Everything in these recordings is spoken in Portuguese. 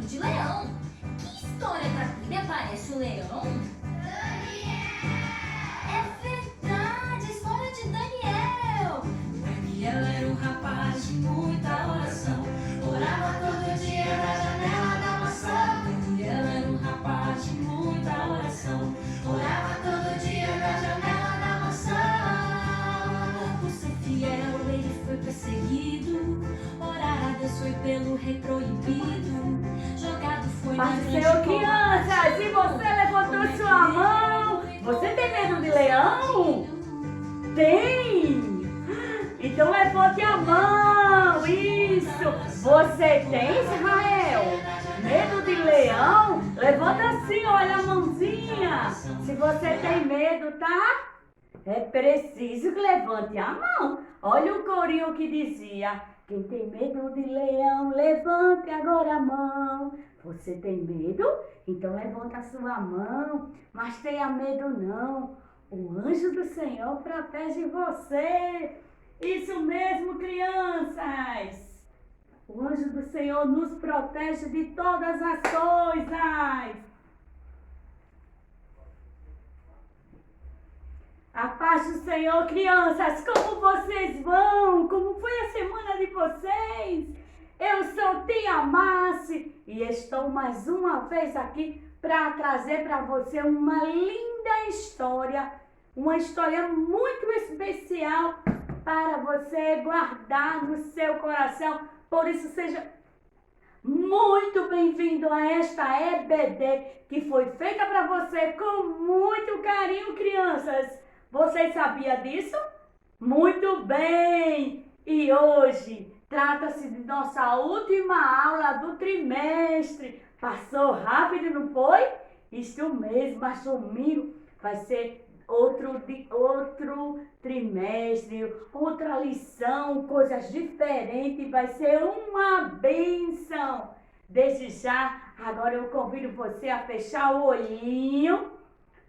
de leão. Que história da Bíblia parece um leão? É verdade, história de Daniel. Daniel era um rapaz de muita oração. Orava todo dia na janela da maçã. Daniel era um rapaz de muita oração. Orava todo dia na janela da maçã. Por ser fiel, ele foi perseguido. Orar a Deus foi pelo rei proibido. Jogado foi na Mas, grande Senhor, criança, se você levantou sua mão, você tem medo de leão? Tem! Então levante a mão, isso! Você tem, Israel? Medo de leão? Levanta assim, olha a mãozinha. Se você tem medo, tá? É preciso que levante a mão. Olha o corinho que dizia: quem tem medo de leão, levante agora a mão. Você tem medo? Então levanta a sua mão. Mas tenha medo não. O anjo do Senhor protege você. Isso mesmo, crianças. O anjo do Senhor nos protege de todas as coisas. A paz do Senhor, crianças, como vocês vão? Como foi a semana de vocês? Eu sou Tia Márcia e estou mais uma vez aqui para trazer para você uma linda história, uma história muito especial para você guardar no seu coração. Por isso, seja muito bem-vindo a esta EBD que foi feita para você com muito carinho, crianças. Vocês sabiam disso? Muito bem! E hoje trata-se de nossa última aula do trimestre. Passou rápido, não foi? Isso mesmo, mas domingo vai ser outro trimestre, outra lição, coisas diferentes, vai ser uma bênção. Desde já, agora eu convido você a fechar o olhinho,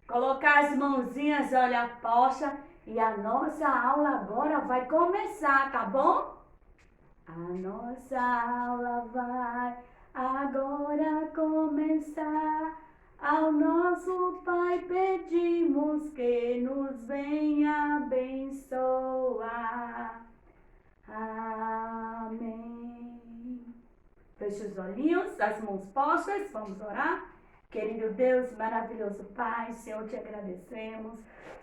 colocar as mãozinhas, olha, posta, e a nossa aula agora vai começar, tá bom? A nossa aula vai agora começar. Ao nosso Pai pedimos que nos venha abençoar. Amém. Feche os olhinhos, as mãos postas, vamos orar. Querido Deus, maravilhoso Pai, Senhor, te agradecemos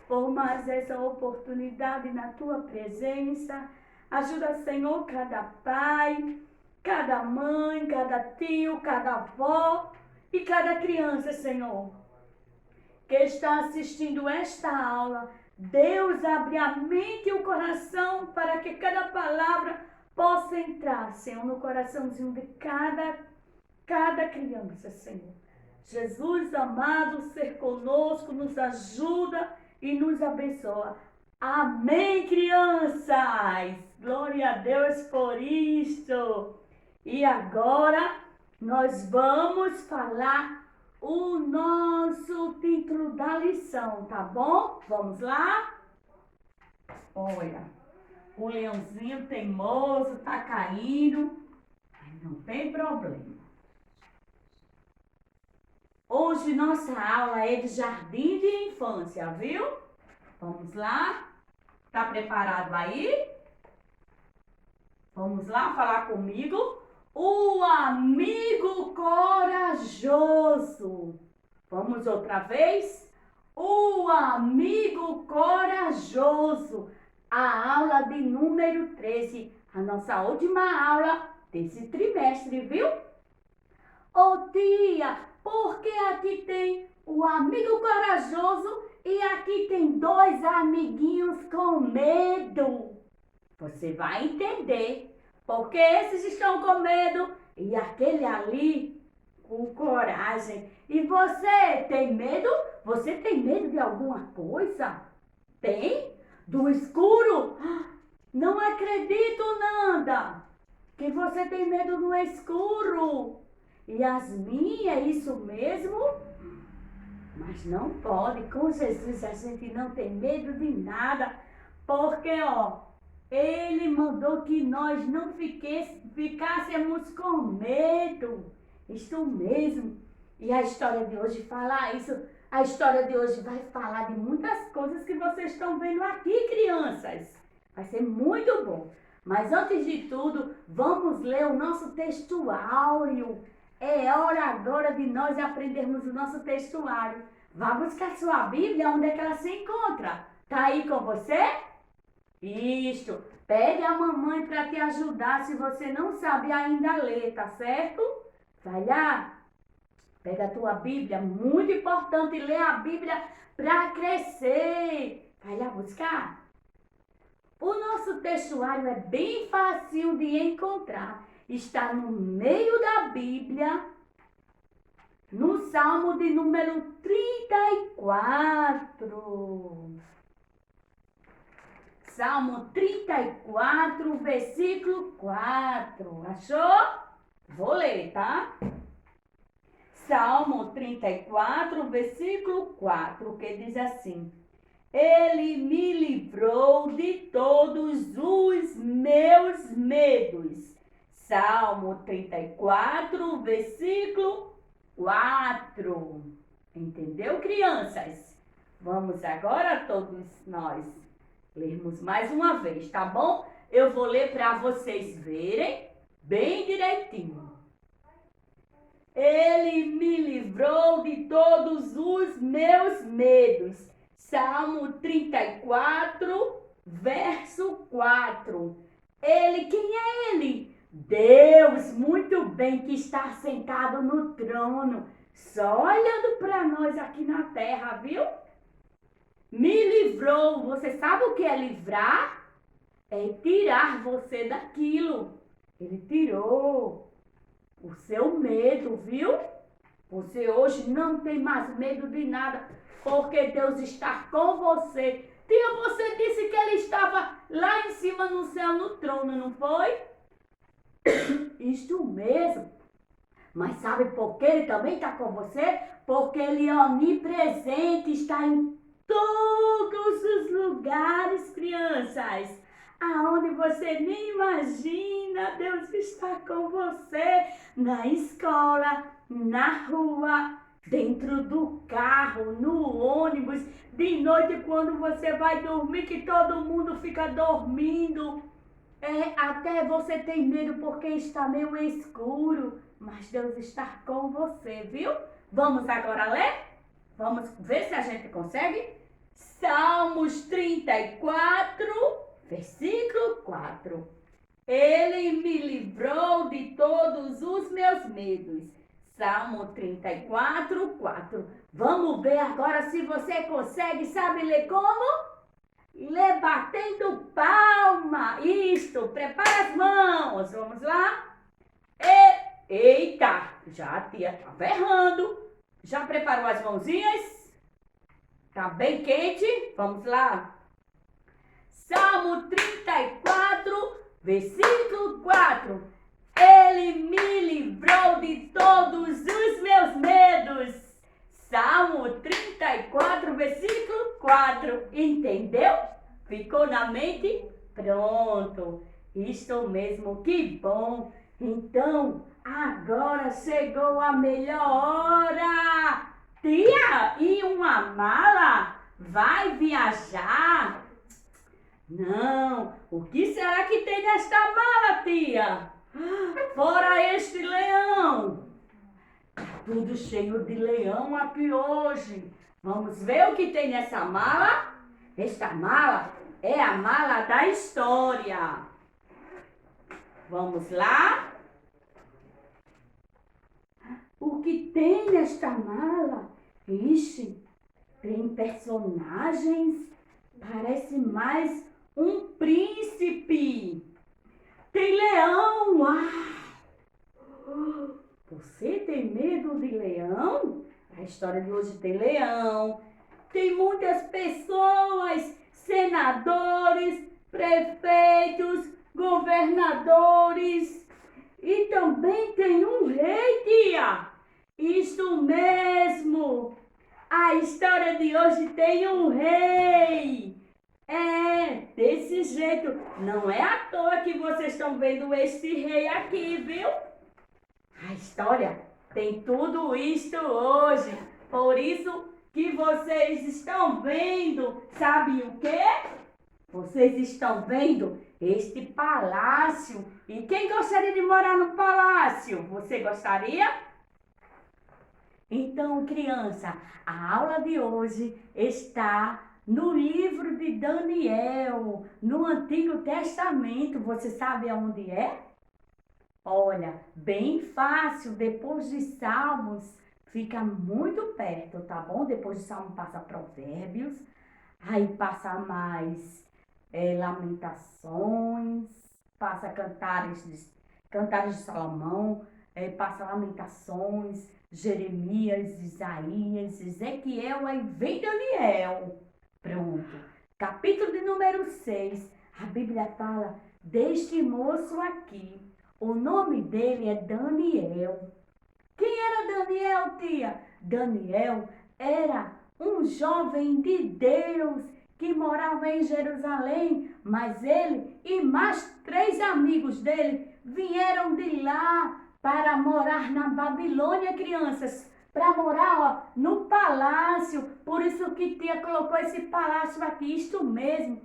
por mais essa oportunidade na Tua presença. Ajuda, Senhor, cada pai, cada mãe, cada tio, cada avó e cada criança, Senhor, que está assistindo esta aula. Deus, abre a mente e o coração para que cada palavra possa entrar, Senhor, no coraçãozinho de cada criança, Senhor. Jesus amado, ser conosco, nos ajuda e nos abençoa. Amém, crianças! Glória a Deus por isso! E agora nós vamos falar o nosso título da lição, tá bom? Vamos lá? Olha, o leãozinho teimoso tá caindo, mas não tem problema. Hoje nossa aula é de jardim de infância, viu? Vamos lá? Tá preparado aí? Vamos lá falar comigo? O amigo corajoso. Vamos outra vez? O amigo corajoso. A aula de número 13. A nossa última aula desse trimestre, viu? Ô tia, porque aqui tem o amigo corajoso e aqui tem dois amiguinhos com medo? Você vai entender. Porque esses estão com medo e aquele ali com coragem. E você tem medo? Você tem medo de alguma coisa? Tem? Do escuro? Não acredito, Nanda, que você tem medo do escuro. Yasmin, é isso mesmo? Mas não pode. Com Jesus a gente não tem medo de nada. Porque, Ele mandou que nós não ficássemos com medo. Isto mesmo. E a história de hoje fala isso. A história de hoje vai falar de muitas coisas que vocês estão vendo aqui, crianças. Vai ser muito bom. Mas antes de tudo, vamos ler o nosso textuário. É hora agora de nós aprendermos o nosso textuário. Vá buscar sua Bíblia, onde é que ela se encontra? Tá aí com você? Isto. Pede a mamãe para te ajudar se você não sabe ainda ler, tá certo? Vai lá. Pega a tua Bíblia, muito importante ler a Bíblia para crescer. Vai lá buscar. O nosso textuário é bem fácil de encontrar. Está no meio da Bíblia, no Salmo de número 34. Salmo 34, versículo 4. Achou? Vou ler, tá? Salmo 34, versículo 4, que diz assim: Ele me livrou de todos os meus medos. Salmo 34, versículo 4. Entendeu, crianças? Vamos agora todos nós lermos mais uma vez, tá bom? Eu vou ler para vocês verem bem direitinho. Ele me livrou de todos os meus medos. Salmo 34, verso 4. Ele, quem é ele? Deus, muito bem, que está sentado no trono, só olhando para nós aqui na terra, viu? Me livrou. Você sabe o que é livrar? É tirar você daquilo. Ele tirou o seu medo, viu? Você hoje não tem mais medo de nada, porque Deus está com você. Tia, você disse que ele estava lá em cima no céu, no trono, não foi? Isto mesmo. Mas sabe por que ele também está com você? Porque ele é onipresente, está em todos os lugares, crianças. Aonde você nem imagina, Deus está com você. Na escola, na rua, dentro do carro, no ônibus, de noite quando você vai dormir, que todo mundo fica dormindo. Até você tem medo porque está meio escuro, mas Deus está com você, viu? Vamos agora ler? Vamos ver se a gente consegue? Salmos 34, versículo 4. Ele me livrou de todos os meus medos. Salmo 34, 4. Vamos ver agora se você consegue. Sabe ler como? Lê batendo palma. Isto, prepara as mãos. Vamos lá. Eita, já a tia tá berrando. Já preparou as mãozinhas? Tá bem quente? Vamos lá. Salmo 34, versículo 4. Ele me livrou de todos os meus medos. Salmo 34, versículo 4. Entendeu? Ficou na mente? Pronto. Isto mesmo, que bom. Então, agora chegou a melhor hora. Tia, e uma mala? Vai viajar? Não. O que será que tem nesta mala, tia? Fora este leão. Tudo cheio de leão aqui hoje. Vamos ver o que tem nessa mala? Esta mala é a mala da história. Vamos lá? O que tem nesta mala? Ixi, tem personagens. Parece mais um príncipe. Tem leão. Você tem medo de leão? A história de hoje tem leão. Tem muitas pessoas, senadores, prefeitos, governadores. E também tem um rei, tia. Isso mesmo. A história de hoje tem um rei. Desse jeito. Não é à toa que vocês estão vendo este rei aqui, viu? A história Tem tudo isto hoje. Por isso que vocês estão vendo, sabe o quê? Vocês estão vendo este palácio. E quem gostaria de morar no palácio? Você gostaria? Então, criança, a aula de hoje está no livro de Daniel, no Antigo Testamento. Você sabe aonde é? Olha, bem fácil, depois de Salmos, fica muito perto, tá bom? Depois de Salmos passa Provérbios, aí passa mais Lamentações, passa Cantares de Salomão, passa Lamentações, Jeremias, Isaías, Ezequiel, aí vem Daniel. Pronto. Capítulo de número 6, a Bíblia fala deste moço aqui. O nome dele é Daniel. Quem era Daniel, tia? Daniel era um jovem de Deus que morava em Jerusalém, mas ele e mais 3 amigos dele vieram de lá para morar na Babilônia, crianças, para morar no palácio. Por isso que tia colocou esse palácio aqui, isto mesmo.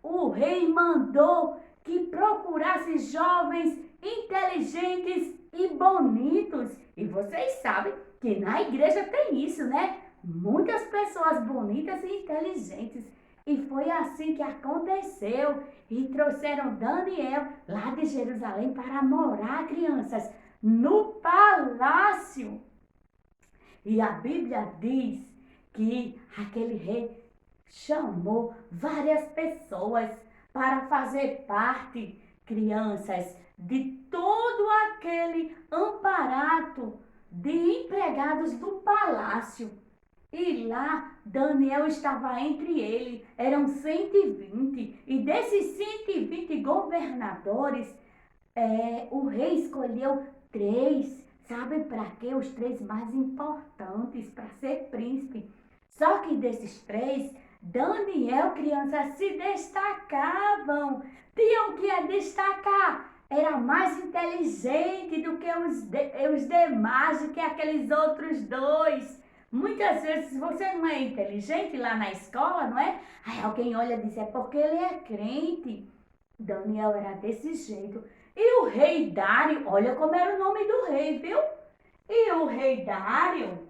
O rei mandou que procurasse jovens inteligentes e bonitos. E vocês sabem que na igreja tem isso, né? Muitas pessoas bonitas e inteligentes. E foi assim que aconteceu. E trouxeram Daniel lá de Jerusalém para morar, crianças, no palácio. E a Bíblia diz que aquele rei chamou várias pessoas para fazer parte, crianças, de todo aquele aparato de empregados do palácio. E lá Daniel estava entre eles, eram 120, e desses 120 governadores, o rei escolheu 3, sabe para quê? Os 3 mais importantes para ser príncipe. Só que desses 3, Daniel, crianças, se destacavam. Tinham que destacar. Era mais inteligente do que os demais, do que aqueles outros 2. Muitas vezes, se você não é inteligente lá na escola, não é? Aí alguém olha e diz, é porque ele é crente. Daniel era desse jeito. E o rei Dário, olha como era o nome do rei, viu? E o rei Dário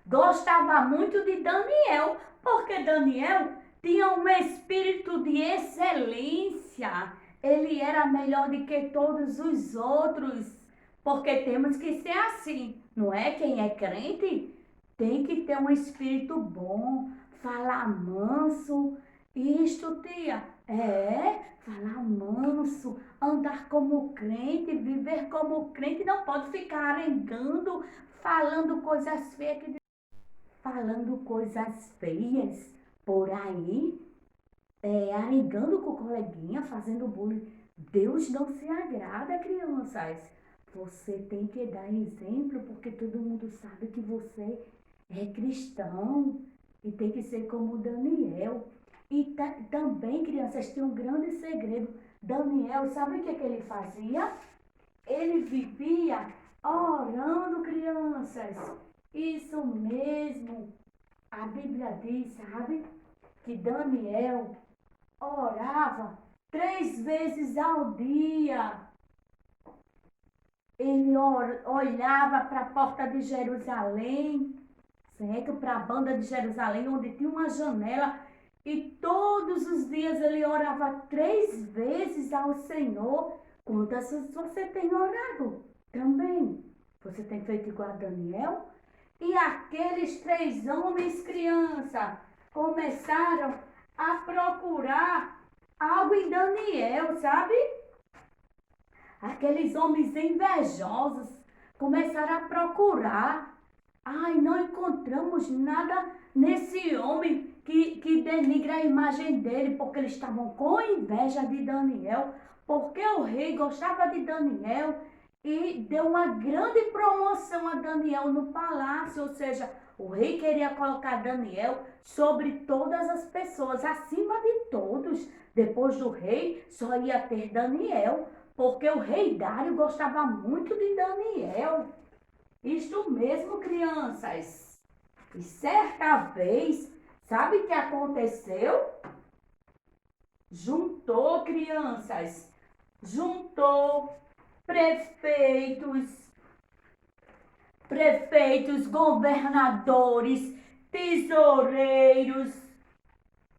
gostava muito de Daniel, porque Daniel tinha um espírito de excelência. Ele era melhor do que todos os outros, porque temos que ser assim, não é? Quem é crente tem que ter um espírito bom, falar manso. Isto, tia, falar manso, andar como crente, viver como crente, não pode ficar arengando, falando coisas feias por aí, arengando com o coleguinha, fazendo bullying. Deus não se agrada, crianças. Você tem que dar exemplo, porque todo mundo sabe que você é cristão e tem que ser como Daniel. E também, crianças, tem um grande segredo. Daniel, sabe o que ele fazia? Ele vivia orando, crianças. Isso mesmo. A Bíblia diz, sabe, que Daniel orava 3 vezes ao dia. Ele olhava para a porta de Jerusalém, certo? Para a banda de Jerusalém, onde tinha uma janela. E todos os dias ele orava 3 vezes ao Senhor. Quantas vezes você tem orado também? Você tem feito igual a Daniel? E aqueles 3 homens, criança, começaram a procurar algo em Daniel, sabe? Aqueles homens invejosos começaram a procurar. Ai, não encontramos nada nesse homem que denigra a imagem dele, porque eles estavam com inveja de Daniel, porque o rei gostava de Daniel e deu uma grande promoção a Daniel no palácio, ou seja, o rei queria colocar Daniel sobre todas as pessoas, acima de todos. Depois do rei, só ia ter Daniel, porque o rei Dário gostava muito de Daniel. Isto mesmo, crianças. E certa vez, sabe o que aconteceu? Juntou, crianças, juntou prefeitos, governadores, tesoureiros,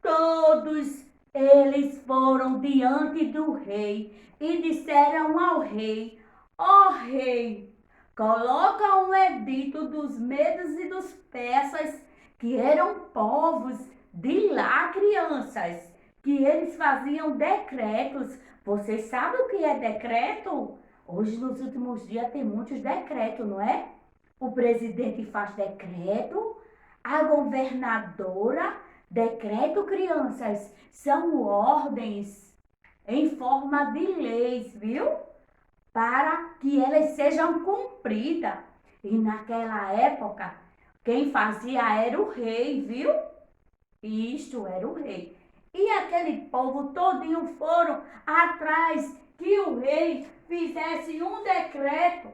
todos eles foram diante do rei e disseram ao rei: ó rei, coloca um edito dos medos e dos persas, que eram povos de lá, crianças, que eles faziam decretos. Vocês sabem o que é decreto? Hoje, nos últimos dias, tem muitos decretos, não é? O presidente faz decreto, a governadora, decreto, crianças, são ordens em forma de leis, viu? Para que elas sejam cumpridas. E naquela época, quem fazia era o rei, viu? Isto era o rei. E aquele povo todinho foram atrás que o rei fizesse um decreto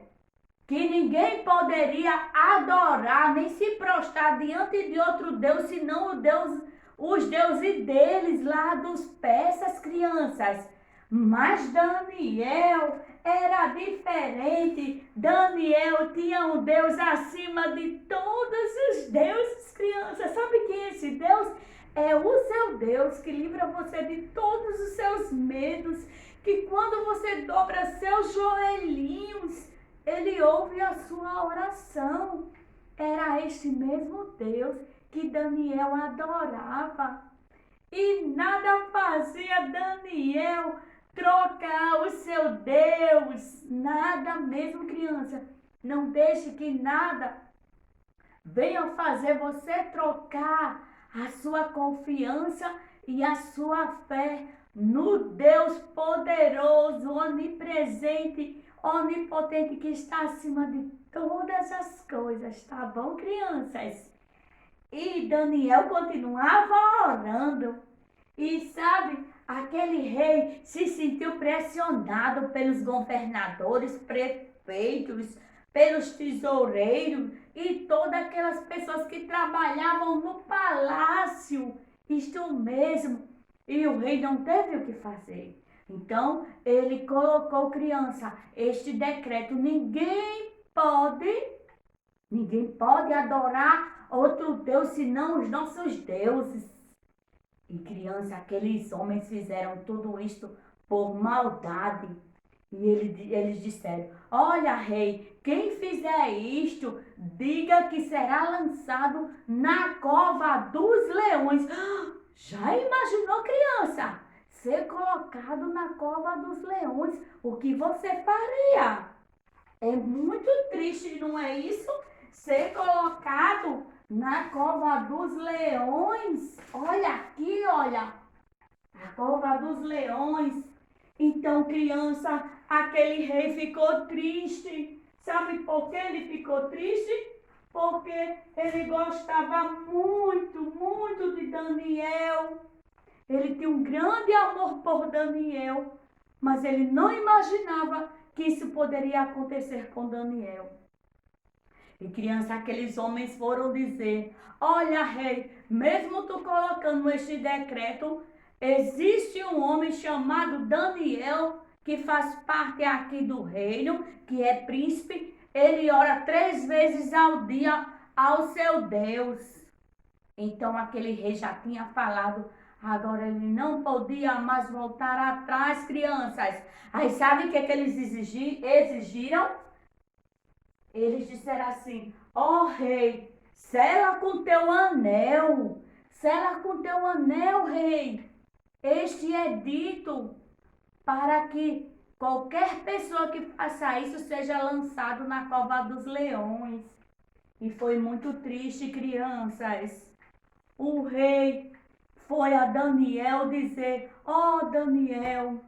que ninguém poderia adorar nem se prostrar diante de outro Deus, senão os deuses deles lá dos persas, crianças. Mas Daniel era diferente. Daniel tinha um Deus acima de todos os deuses, crianças. Sabe quem é esse Deus? É o seu Deus que livra você de todos os seus medos, que quando você dobra seus joelhinhos, ele ouve a sua oração. Era este mesmo Deus que Daniel adorava. E nada fazia Daniel trocar o seu Deus. Nada mesmo, criança. Não deixe que nada venha fazer você trocar a sua confiança e a sua fé no Deus poderoso, onipresente, onipotente, que está acima de todas as coisas, tá bom, crianças? E Daniel continuava orando. E sabe, aquele rei se sentiu pressionado pelos governadores, prefeitos, pelos tesoureiros e todas aquelas pessoas que trabalhavam no palácio. Isto mesmo. E o rei não teve o que fazer. Então, ele colocou, criança, este decreto: ninguém pode adorar outro Deus senão os nossos deuses. E, criança, aqueles homens fizeram tudo isto por maldade. E eles disseram: olha, rei, quem fizer isto, diga que será lançado na cova dos leões. Já imaginou, criança, ser colocado na cova dos leões? O que você faria? É muito triste, não é isso? Ser colocado na cova dos leões. Olha aqui, olha. A cova dos leões. Então, criança, aquele rei ficou triste. Sabe por que ele ficou triste? Porque ele gostava muito, muito de Daniel. Ele tinha um grande amor por Daniel, mas ele não imaginava que isso poderia acontecer com Daniel. E, criança, aqueles homens foram dizer: olha, rei, mesmo tu colocando este decreto, existe um homem chamado Daniel, que faz parte aqui do reino, que é príncipe. Ele ora 3 vezes ao dia ao seu Deus. Então aquele rei já tinha falado, agora ele não podia mais voltar atrás, crianças. Aí sabe o que eles exigiram? Eles disseram assim: ó rei, sela com teu anel, rei, este edito, para que qualquer pessoa que faça isso seja lançado na cova dos leões. E foi muito triste, crianças. O rei foi a Daniel dizer: ó Daniel,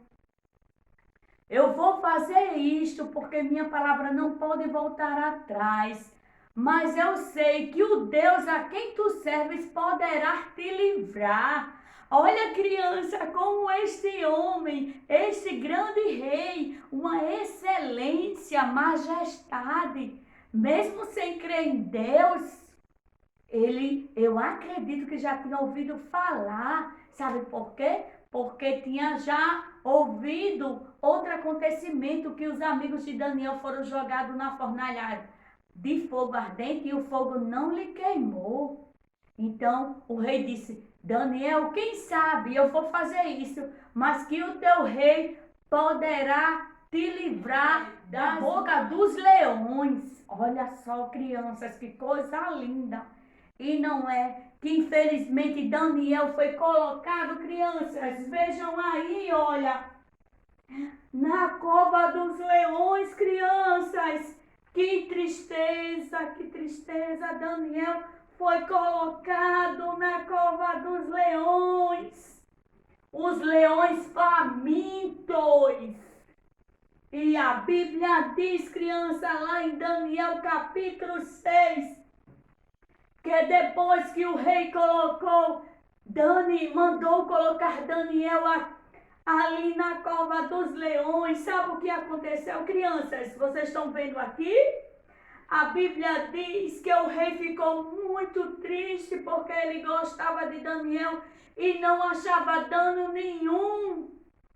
eu vou fazer isto porque minha palavra não pode voltar atrás. Mas eu sei que o Deus a quem tu serves poderá te livrar. Olha, criança, como este homem, este grande rei, uma excelência, majestade, mesmo sem crer em Deus, eu acredito que já tinha ouvido falar. Sabe por quê? Porque tinha já ouvido outro acontecimento, que os amigos de Daniel foram jogados na fornalha de fogo ardente e o fogo não lhe queimou. Então o rei disse: Daniel, quem sabe eu vou fazer isso, mas que o teu rei poderá te livrar da boca dos leões. Olha só, crianças, que coisa linda. E não é que infelizmente Daniel foi colocado, crianças, vejam aí, olha, na cova dos leões, crianças. Que tristeza, Daniel foi colocado na cova dos leões. Os leões famintos. E a Bíblia diz, criança, lá em Daniel capítulo 6, que depois que o rei mandou colocar Daniel ali na cova dos leões, sabe o que aconteceu, crianças? Vocês estão vendo aqui? A Bíblia diz que o rei ficou muito triste porque ele gostava de Daniel e não achava dano nenhum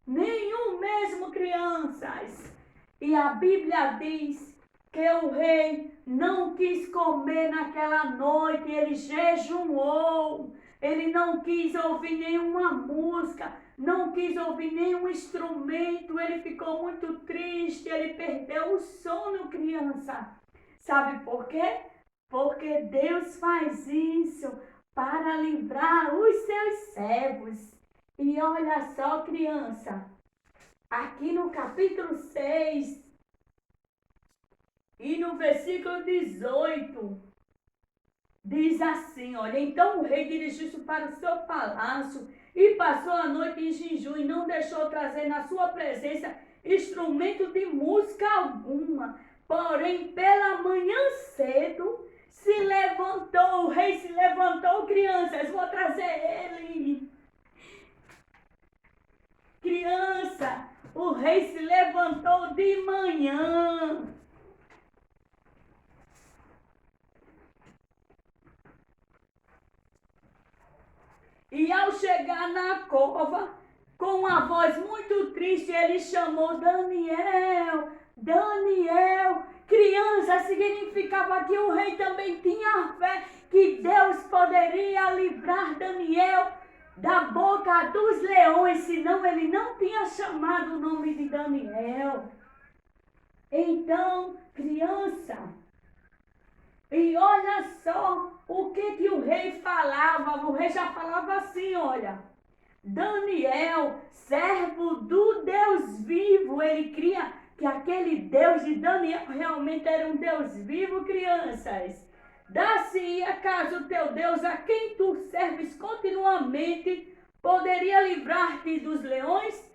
mesmo, crianças. E a Bíblia diz que o rei não quis comer naquela noite, ele jejuou, ele não quis ouvir nenhuma música, não quis ouvir nenhum instrumento, ele ficou muito triste, ele perdeu o sono, criança. Sabe por quê? Porque Deus faz isso para livrar os seus servos. E olha só, criança, aqui no capítulo 6 e no versículo 18, diz assim, olha, então o rei dirigiu-se para o seu palácio e passou a noite em jejum e não deixou trazer na sua presença instrumento de música alguma. Porém, pela manhã cedo, o rei se levantou, crianças, vou trazer ele. Criança, o rei se levantou de manhã. E ao chegar na cova, com uma voz muito triste, ele chamou Daniel. Daniel, criança, significava que o rei também tinha fé que Deus poderia livrar Daniel da boca dos leões, senão ele não tinha chamado o nome de Daniel. Então, criança, e olha só o que o rei falava. O rei já falava assim, olha, Daniel, servo do Deus vivo, ele cria que aquele Deus de Daniel realmente era um Deus vivo, crianças. Dá-se-ia caso o teu Deus, a quem tu serves continuamente, poderia livrar-te dos leões?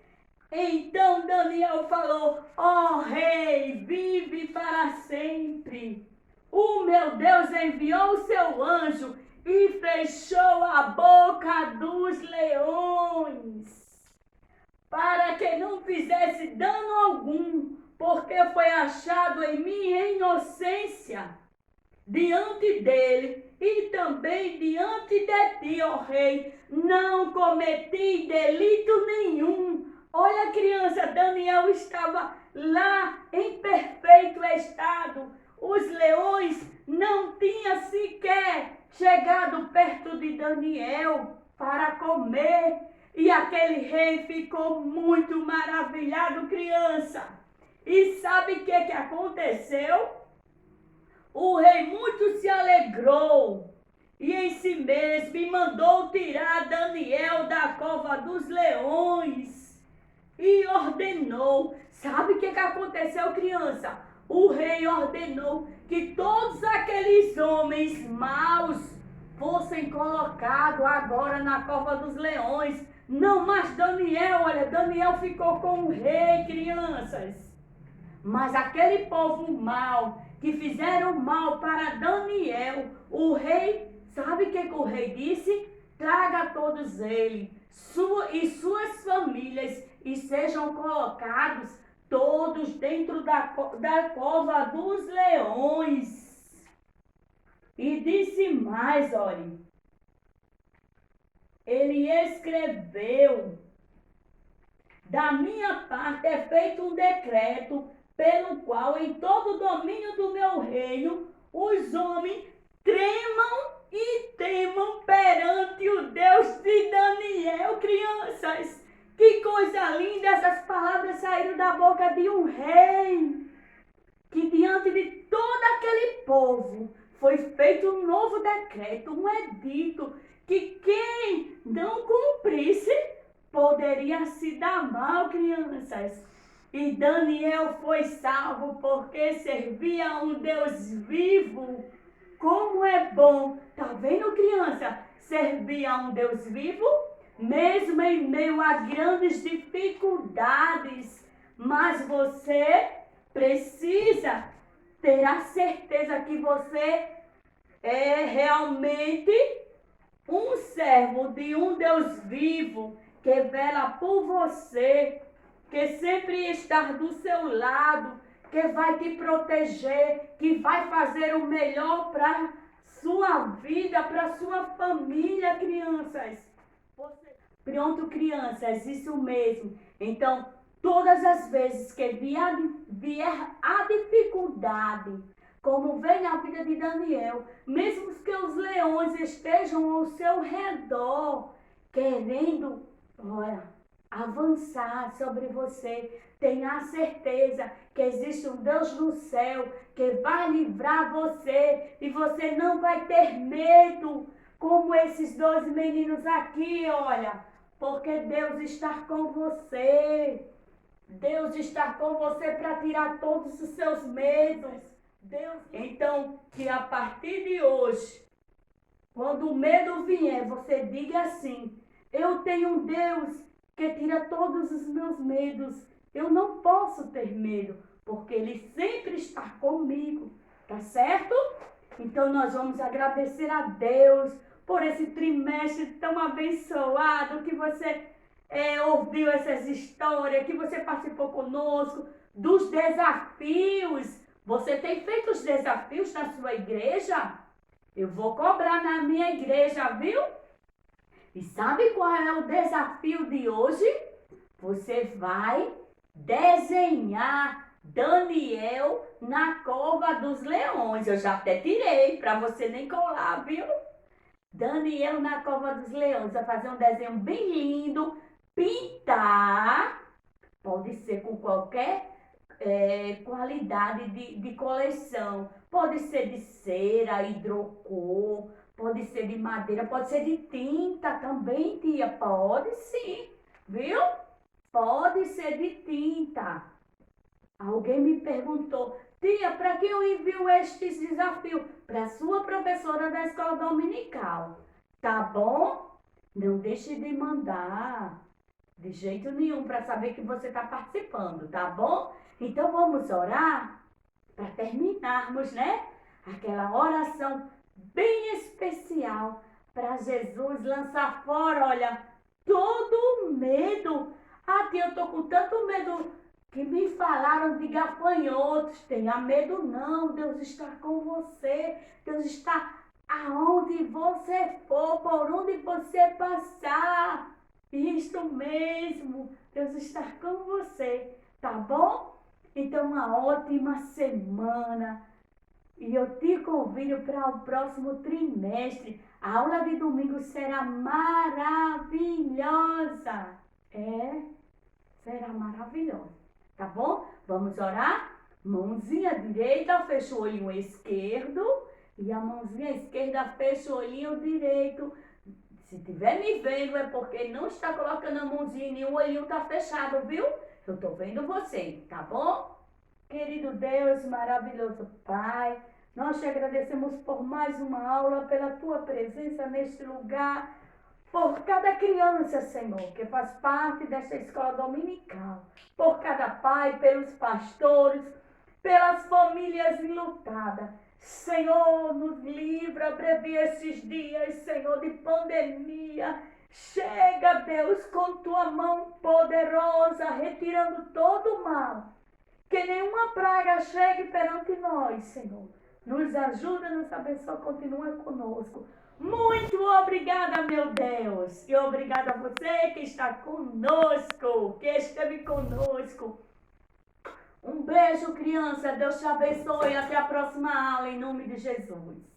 Então Daniel falou, ó rei, vive para sempre. O meu Deus enviou o seu anjo e fechou a boca dos leões, para que não fizesse dano algum, porque foi achado em minha inocência diante dele e também diante de ti, ó rei, não cometi delito nenhum. Olha, criança, Daniel estava lá em perfeito estado. Os leões não tinham sequer chegado perto de Daniel para comer. E aquele rei ficou muito maravilhado, criança. E sabe o que aconteceu? O rei muito se alegrou e em si mesmo e mandou tirar Daniel da cova dos leões e ordenou. Sabe o que aconteceu, criança? O rei ordenou que todos aqueles homens maus fossem colocados agora na cova dos leões. Não mais Daniel, olha, Daniel ficou com o rei, crianças. Mas aquele povo mau, que fizeram mal para Daniel, o rei, sabe o que o rei disse? Traga todos eles, e suas famílias e sejam colocados todos dentro da cova dos leões. E disse mais, olhe, ele escreveu: da minha parte é feito um decreto pelo qual em todo o domínio do meu reino os homens tremam e temam perante o Deus de Daniel. Crianças, que coisa linda, essas palavras saíram da boca de um rei, que diante de todo aquele povo foi feito um novo decreto, um edito, que quem não cumprisse poderia se dar mal, crianças. E Daniel foi salvo porque servia a um Deus vivo. Como é bom, tá vendo, criança? Servir a um Deus vivo, mesmo em meio a grandes dificuldades. Mas você precisa ter a certeza que você é realmente um servo de um Deus vivo, que vela por você, que sempre está do seu lado, que vai te proteger, que vai fazer o melhor para sua vida, para sua família, crianças. Pronto, crianças, isso mesmo. Então, todas as vezes que vier a dificuldade, como vem na vida de Daniel, mesmo que os leões estejam ao seu redor, querendo, olha, avançar sobre você, tenha a certeza que existe um Deus no céu que vai livrar você e você não vai ter medo, como esses dois meninos aqui, olha, porque Deus está com você. Deus está com você para tirar todos os seus medos. Então, que a partir de hoje, quando o medo vier, você diga assim: eu tenho um Deus que tira todos os meus medos. Eu não posso ter medo, porque Ele sempre está comigo. Tá certo? Então, nós vamos agradecer a Deus por esse trimestre tão abençoado, que você ouviu essas histórias, que você participou conosco, dos desafios. Você tem feito os desafios na sua igreja? Eu vou cobrar na minha igreja, viu? E sabe qual é o desafio de hoje? Você vai desenhar Daniel na cova dos leões. Eu já até tirei para você nem colar, viu? Daniel na cova dos leões. Vai fazer um desenho bem lindo, pintar. Pode ser com qualquer qualidade de coleção. Pode ser de cera, hidrocor, pode ser de madeira, pode ser de tinta também, tia. Pode sim, viu? Pode ser de tinta. Alguém me perguntou: tia, para que eu envio estes desafios? Para sua professora da escola dominical. Tá bom? Não deixe de mandar. De jeito nenhum, para saber que você está participando, tá bom? Então vamos orar para terminarmos, né? Aquela oração bem especial para Jesus lançar fora, olha, todo o medo. Ah, tia, eu tô com tanto medo que me falaram de gafanhotos. Tenha medo não, Deus está com você. Deus está aonde você for, por onde você passar. Isso mesmo, Deus está com você, tá bom? Então, uma ótima semana. E eu te convido para o próximo trimestre. A aula de domingo será maravilhosa. Será maravilhosa. Tá bom? Vamos orar? Mãozinha direita, fecha o olhinho esquerdo. E a mãozinha esquerda fecha o olhinho direito. Se estiver me vendo é porque não está colocando a mãozinha e o olhinho está fechado, viu? Eu estou vendo você, tá bom? Querido Deus, maravilhoso Pai, nós te agradecemos por mais uma aula, pela tua presença neste lugar, por cada criança, Senhor, que faz parte desta escola dominical, por cada pai, pelos pastores, pelas famílias enlutadas. Senhor, nos livra, abrevia esses dias, Senhor, de pandemia, Chega, Deus, com tua mão poderosa, retirando todo o mal. Que nenhuma praga chegue perante nós, Senhor. Nos ajuda, nos abençoa, continua conosco. Muito obrigada, meu Deus. E obrigada a você que está conosco, que esteve conosco. Um beijo, criança. Deus te abençoe. Até a próxima aula, em nome de Jesus.